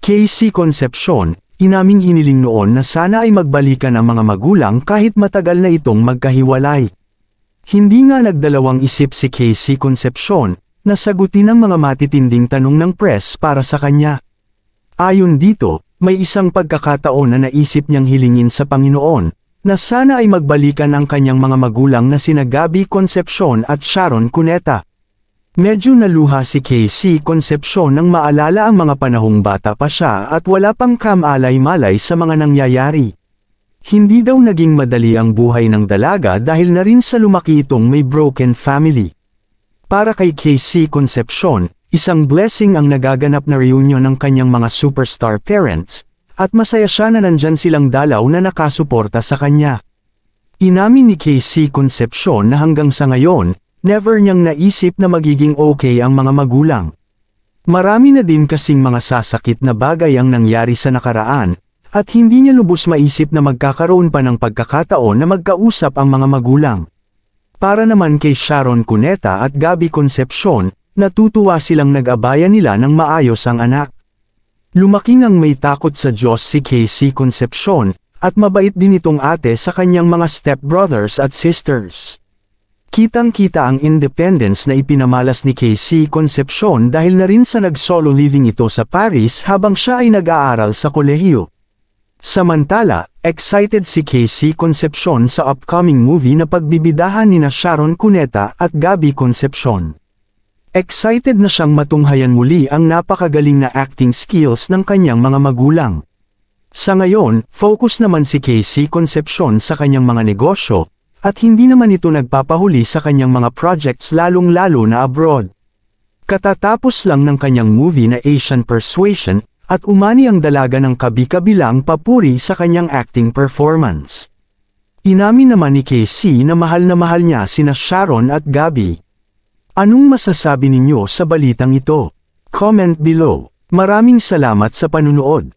Casey Concepcion, inaming hiniling noon na sana ay magbalikan ang mga magulang kahit matagal na itong magkahiwalay. Hindi nga nagdalawang isip si Casey Concepcion na sagutin ang mga matitinding tanong ng press para sa kanya. Ayon dito, may isang pagkakataon na naisip niyang hilingin sa Panginoon na sana ay magbalikan ang kanyang mga magulang na sina Gabby Concepcion at Sharon Cuneta. Medyo naluha si Casey Concepcion nang maalala ang mga panahong bata pa siya at wala pang kamalay-malay sa mga nangyayari. Hindi daw naging madali ang buhay ng dalaga dahil na rin sa lumaki itong may broken family. Para kay Casey Concepcion, isang blessing ang nagaganap na reunion ng kanyang mga superstar parents, at masaya siya na nandyan silang dalaw na nakasuporta sa kanya. Inamin ni Casey Concepcion na hanggang sa ngayon, never niyang naisip na magiging okay ang mga magulang. Marami na din kasing mga sasakit na bagay ang nangyari sa nakaraan, at hindi niya lubos maisip na magkakaroon pa ng pagkakataon na magkausap ang mga magulang. Para naman kay Sharon Cuneta at Gabby Concepcion, natutuwa silang nag-abayan nila ng maayos ang anak. Lumaki ngang may takot sa Diyos si Casey Concepcion, at mabait din itong ate sa kanyang mga stepbrothers at sisters. Kitang-kita ang independence na ipinamalas ni Casey Concepcion dahil na rin sa nag-solo living ito sa Paris habang siya ay nag-aaral sa kolehiyo. Samantala, excited si Casey Concepcion sa upcoming movie na pagbibidahan nina Sharon Cuneta at Gabby Concepcion. Excited na siyang matunghayan muli ang napakagaling na acting skills ng kanyang mga magulang. Sa ngayon, focus naman si Casey Concepcion sa kanyang mga negosyo, at hindi naman ito nagpapahuli sa kanyang mga projects lalong-lalo na abroad. Katatapos lang ng kanyang movie na Asian Persuasion, at umani ang dalaga ng kabi-kabilang papuri sa kanyang acting performance. Inamin naman ni Casey na mahal niya sina Sharon at Gabby. Anong masasabi ninyo sa balitang ito? Comment below. Maraming salamat sa panunood.